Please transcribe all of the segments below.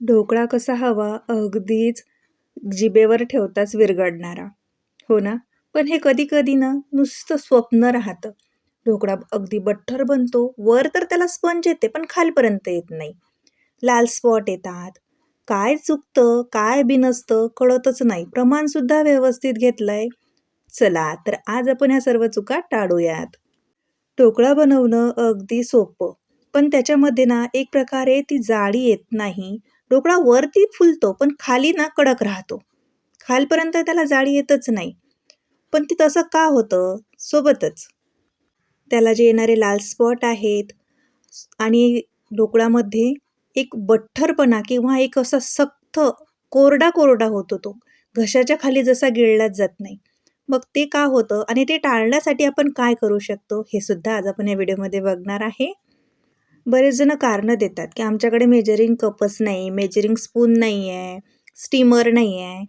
ढोकळा कसा हवा अगदीच जिभेवर ठेवताच विरघळणारा, हो ना? पण हे कधी-कधी ना नुसतं स्वप्न राहतं. ढोकळा अगदी बठ्ठर बनतो, वर तर त्याला स्पंज येते पण खालपर्यंत येत नाही. लाल स्पॉट येतात. काय चुकतं, काय बिनसतं कळतच नाही. प्रमाणसुद्धा व्यवस्थित घेतलंय. चला तर आज आपण ह्या सर्व चुका टाळूयात. ढोकळा बनवणं अगदी सोपं. पण त्याच्यामध्ये ना एक प्रकारे ती जाळी येत नाही. ढोकळा वरती फुलतो, पण खाली ना कडक राहतो. खालपर्यंत त्याला जाळी येतच नाही. पण ती तसं का होतं? सोबतच त्याला जे येणारे लाल स्पॉट आहेत आणि ढोकळ्यामध्ये एक बठ्ठरपणा किंवा एक असा सख्त कोरडा-कोरडा होतो तो. घशाच्या खाली जसा गिळलाच जात नाही. मग ते का होतं आणि ते टाळण्यासाठी आपण काय करू शकतो हे सुद्धा आज आपण या व्हिडिओमध्ये बघणार आहे. बरेच जण कारणं देतात, की आमच्याकडे मेजरिंग कपच नाही, मेजरिंग स्पून नाही आहे, स्टीमर नाही आहे,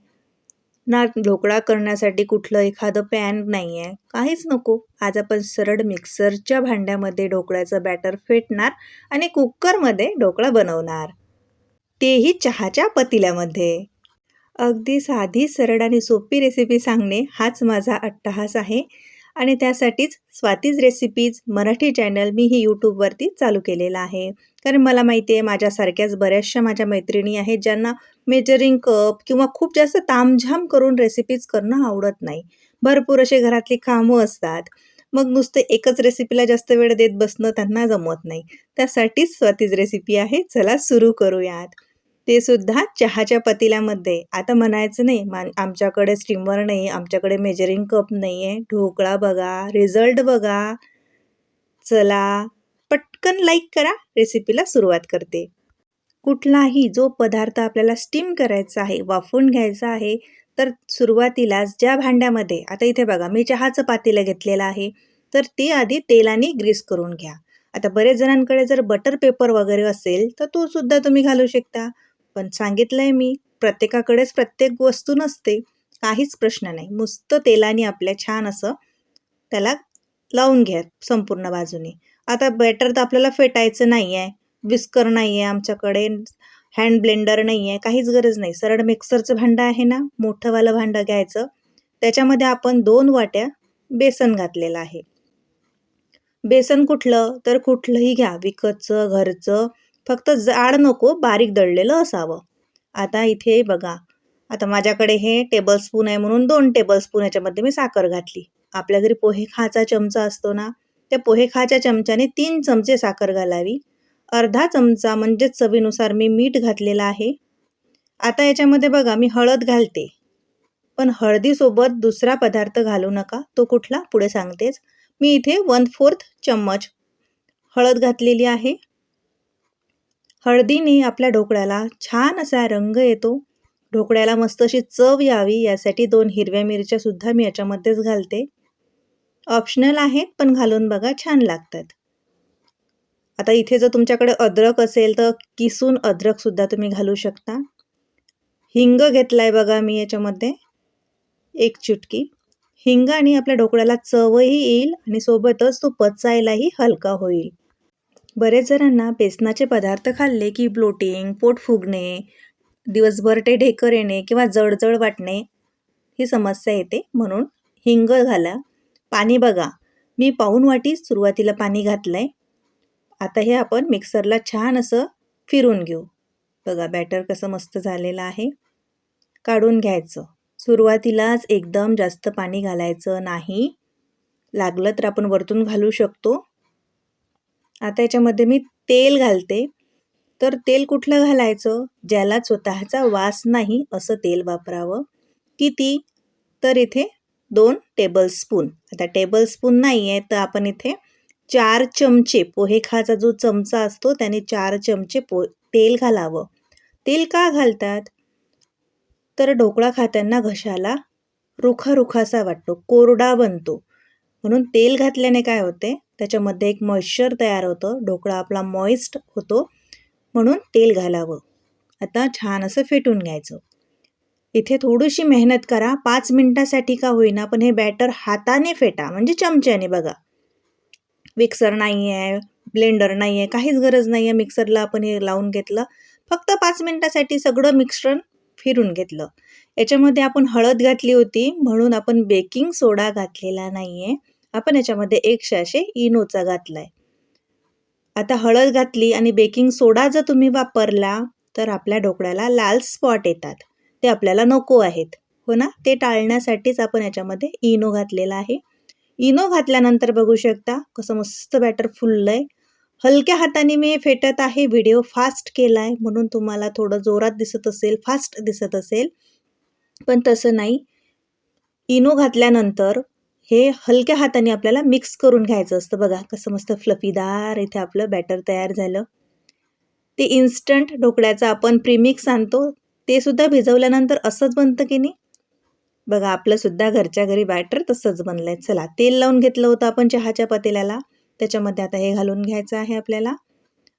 ना ढोकळा करण्यासाठी कुठलं एखादं पॅन नाही आहे, काहीच नको. आज आपण सरळ मिक्सरच्या भांड्यामध्ये ढोकळ्याचं बॅटर फेटणार आणि कुकरमध्ये ढोकळा बनवणार. तेही चहाच्या पतिल्यामध्ये. अगदी साधी, सरळ आणि सोपी रेसिपी सांगणे हाच माझा अट्टाहास आहे आणि त्यासाठीच स्वातीज रेसिपीज मराठी चॅनल मी ही यूट्यूबवरती चालू केलेलं आहे. कारण मला माहिती आहे माझ्यासारख्याच बऱ्याचशा माझ्या मैत्रिणी आहेत ज्यांना मेजरिंग कप किंवा खूप जास्त तामझाम करून रेसिपीज करणं आवडत नाही. भरपूर असे घरातली कामं असतात. मग नुसते एकच रेसिपीला जास्त वेळ देत बसणं त्यांना जमत नाही. त्यासाठीच स्वातीज रेसिपी आहे. चला सुरू करूयात. ते सुद्धा चहाच्या पतिल्यामध्ये. आता म्हणायचं नाही आमच्याकडे स्टीमर नाही, आमच्याकडे मेजरिंग कप नाही आहे. ढोकळा बघा, रिझल्ट बघा. चला, पटकन लाईक करा. रेसिपीला सुरुवात करते. कुठलाही जो पदार्थ आपल्याला स्टीम करायचा आहे, वाफवून घ्यायचा आहे, तर सुरुवातीलाच ज्या भांड्यामध्ये आता इथे बघा मी चहाचं पातेलं घेतलेलं आहे, तर ते आधी तेलाने ग्रीस करून घ्या. आता बरेच जणांकडे जर बटर पेपर वगैरे असेल, तर तो सुद्धा तुम्ही घालू शकता. पण सांगितलंय मी, प्रत्येकाकडेच प्रत्येक वस्तू नसते. काहीच प्रश्न नाही. नुसतं तेलाने आपल्या छान असं त्याला लावून घ्या संपूर्ण बाजूने. आता बॅटर तर आपल्याला फेटायचं नाही आहे. विस्कर नाही आहे आमच्याकडे, हँड ब्लेंडर नाही आहे, काहीच गरज नाही. सरळ मिक्सरचं भांडं आहे ना, मोठंवालं भांडं घ्यायचं. त्याच्यामध्ये आपण 2 वाट्या बेसन घातलेलं आहे. बेसन कुठलं? तर कुठलंही घ्या, विकतचं, घरचं. फक्त जाड नको, बारीक दळलेलं असावं. आता इथे बघा, आता माझ्याकडे हे टेबलस्पून आहे म्हणून 2 टेबलस्पून याच्यामध्ये मी साखर घातली. आपल्या घरी पोहे खायचा चमचा असतो ना, त्या पोहे खायच्या चमच्याने 3 चमचे साखर घालावी. अर्धा चमचा म्हणजे चवीनुसार मी मीठ घातलेलं आहे. आता याच्यामध्ये बघा मी हळद घालते. पण हळदीसोबत दुसरा पदार्थ घालू नका. तो कुठला? पुढे सांगतेच. मी इथे 1/4 चम्मच हळद घातलेली आहे. हळदीने आपल्या ढोकळ्याला छान असा रंग येतो. ढोकळ्याला मस्त अशी चव यावी यासाठी 2 हिरव्या मिरच्या सुद्धा मी याच्यामध्येच घालते. ऑप्शनल आहेत, पण घालून बघा छान लागतात. आता इथे जर तुमच्याकडे अद्रक असेल, तर किसून अद्रकसुद्धा तुम्ही घालू शकता. हिंग घेतलाय बघा मी याच्यामध्ये, 1 चुटकी. हिंगाने आपल्या ढोकळ्याला चवही येईल आणि सोबतच तो पचायलाही हलका होईल. बरेच जणांना बेसनाचे पदार्थ खाल्ले की ब्लोटिंग, पोट फुगणे, दिवसभर ते ढेकर येणे किंवा जळजळ वाटणे ही समस्या येते. म्हणून हिंग घाला. पाणी बघा, मी पाऊण वाटी सुरुवातीला पाणी घातलंय. आता हे आपण मिक्सरला छान असं फिरून घेऊ. बघा बॅटर कसं मस्त झालेलं आहे. काढून घ्यायचं. सुरुवातीलाच एकदम जास्त पाणी घालायचं नाही. लागलं तर आपण वरतून घालू शकतो. आता याच्यामध्ये मी तेल घालते. तर तेल कुठलं घालायचं? ज्याला स्वतःचा वास नाही असं तेल वापरावं. किती? तर इथे 2 टेबलस्पून. आता टेबलस्पून नाही आहे तर आपण इथे 4 चमचे पोहे खायचा जो चमचा असतो त्याने 4 चमचे तेल घालावं. तेल का घालतात? तर ढोकळा खाताना घशाला रुखा-रुखासा वाटतो, कोरडा बनतो. म्हणून तेल घातल्याने काय होते, त्याच्यामध्ये एक मॉइश्चर तयार होतं, ढोकळा आपला मॉइस्ट होतो, म्हणून तेल घालावं. आता छान असं फेटून घ्यायचं. इथे थोडीशी मेहनत करा, 5 मिनिटासाठी का होईना, पण हे बॅटर हाताने फेटा, म्हणजे चमच्याने बघा. मिक्सर नाही आहे, ब्लेंडर नाही आहे, काहीच गरज नाही आहे मिक्सरला आपण हे लावून घेतलं. फक्त 5 मिनिटासाठी सगळं मिश्रण फिरून घेतलं. याच्यामध्ये आपण हळद घातली होती म्हणून आपण बेकिंग सोडा घातलेला नाही आहे. आपण याच्यामध्ये 1 सॅशे इनोचा घातला आहे. आता हळद घातली आणि बेकिंग सोडा जर तुम्ही वापरला तर आपल्या ढोकळ्याला लाल स्पॉट येतात. ते आपल्याला नको आहेत. हो ना? ते टाळण्यासाठीच आपण याच्यामध्ये इनो घातलेला आहे. इनो घातल्यानंतर बघू शकता कसं मस्त बॅटर फुललंय. हलक्या हाताने मी फेटत आहे. व्हिडिओ फास्ट केला आहे म्हणून तुम्हाला थोडं जोरात दिसत असेल, फास्ट दिसत असेल, पण तसं नाही. इनो घातल्यानंतर हे हलक्या हाताने आपल्याला मिक्स करून घ्यायचं असतं. बघा कसं मस्त फ्लफीदार इथे आपलं बॅटर तयार झालं. ते इन्स्टंट ढोकळ्याचं आपण प्रीमिक्स आणतो ते सुद्धा भिजवल्यानंतर असंच बनतं की नाही. बघा आपलंसुद्धा घरच्या घरी बॅटर तसंच बनलं आहे. चला तेल लावून घेतलं होतं आपण चहाच्या पातेल्याला, त्याच्यामध्ये आता हे घालून घ्यायचं आहे आपल्याला.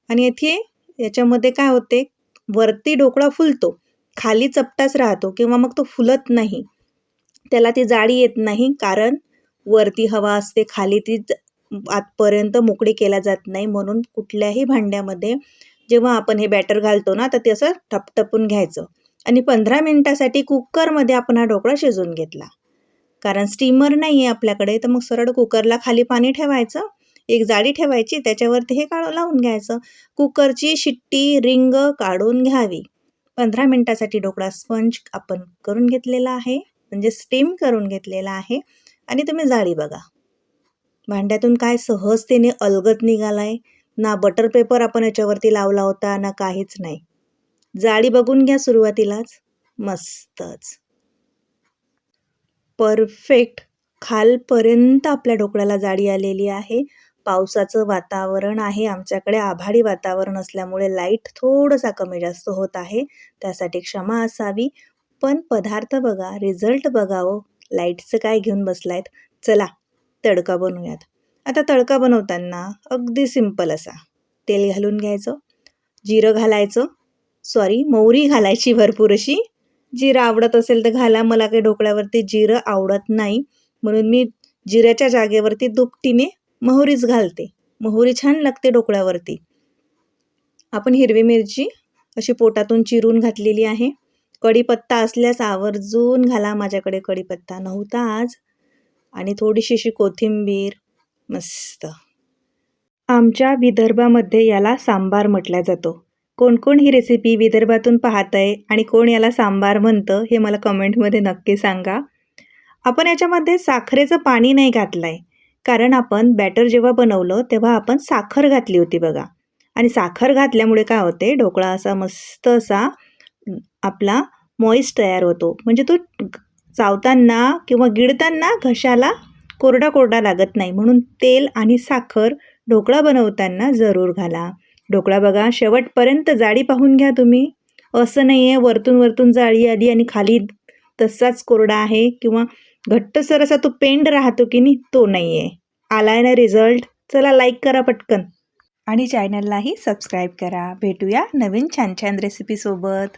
आणि इथे याच्यामध्ये काय होते, वरती ढोकळा फुलतो, खाली चपटाच राहतो किंवा मग तो फुलत नाही. त्याला ती जाळी येत नाही कारण वरती हवा असते, खाली ती आतपर्यंत मोकळी केला जात नाही. म्हणून कुठल्याही भांड्यामध्ये जेव्हा आपण हे बॅटर घालतो ना तर ते असं टपटपून घ्यायचं. आणि 15 मिनिटासाठी कुकरमध्ये आपण हा ढोकळा शिजवून घेतला. कारण स्टीमर नाही आहे आपल्याकडे तर मग सरळ कुकरला खाली पाणी ठेवायचं, एक जाळी ठेवायची, त्याच्यावरती हे लावून घ्यायचं. कुकरची शिट्टी रिंग काढून घ्यावी. 15 मिनिटासाठी ढोकळा स्पंज आपण करून घेतलेला आहे, म्हणजे स्टीम करून घेतलेला आहे. आणि तुम्ही जाळी बघा, भांड्यातून काय सहजतेने अलगद निघालाय. ना बटर पेपर आपण याच्यावरती लावला होता ना काहीच नाही. जाळी बघून घ्या सुरुवातीलाच, मस्तच परफेक्ट खालपर्यंत आपल्या ढोकळ्याला जाळी आलेली आहे. पावसाचं वातावरण आहे आमच्याकडे, आभाळी वातावरण असल्यामुळे लाईट थोडंसा कमी जास्त होत आहे, त्यासाठी क्षमा असावी. पण पदार्थ बघा, रिझल्ट बघावं. लाईटचं काय घेऊन बसलायत. चला तडका बनवूयात. आता तडका बनवताना अगदी सिंपल असा तेल घालून घ्यायचं, जिरं घालायचं, मोहरी घालायची भरपूर अशी. जिरं आवडत असेल तर घाला, मला काही ढोकळ्यावरती जिरं आवडत नाही म्हणून मी जिऱ्याच्या जागेवरती दुपटीने मोहरीच घालते. मोहरी छान लागते ढोकळ्यावरती. आपण हिरवी मिरची अशी पोटातून चिरून घातलेली आहे. कढीपत्ता असल्यास आवर्जून घाला, माझ्याकडे कढीपत्ता नव्हता आज. आणि थोडीशी अशी कोथिंबीर. मस्त. आमच्या विदर्भामध्ये याला सांबार म्हटलं जातो. कोण कोण ही रेसिपी विदर्भातून पाहतंय आणि कोण याला सांबार म्हणतं हे मला कमेंटमध्ये नक्की सांगा. आपण याच्यामध्ये साखरेचं पाणी नाही घातलं आहे, कारण आपण बॅटर जेव्हा बनवलं तेव्हा आपण साखर घातली होती बघा. आणि साखर घातल्यामुळे काय होते, ढोकळा असा मस्त असा आपला मॉइस्ट तयार होतो. म्हणजे तो चावताना किंवा गिळताना घशाला कोरडा कोरडा लागत नाही. म्हणून तेल आणि साखर ढोकळा बनवताना जरूर घाला. ढोकळा बघा शेवटपर्यंत जाळी पाहून घ्या तुम्ही. असं नाही आहे वरतून जाळी आली आणि खाली तसाच कोरडा आहे किंवा घट्टसर असा तो पेंड राहतो की नाही, तो नाही आहे. आलाय ना रिझल्ट. चला लाईक करा पटकन आणि चॅनललाही सबस्क्राईब करा. भेटूया नवीन छान छान रेसिपीसोबत.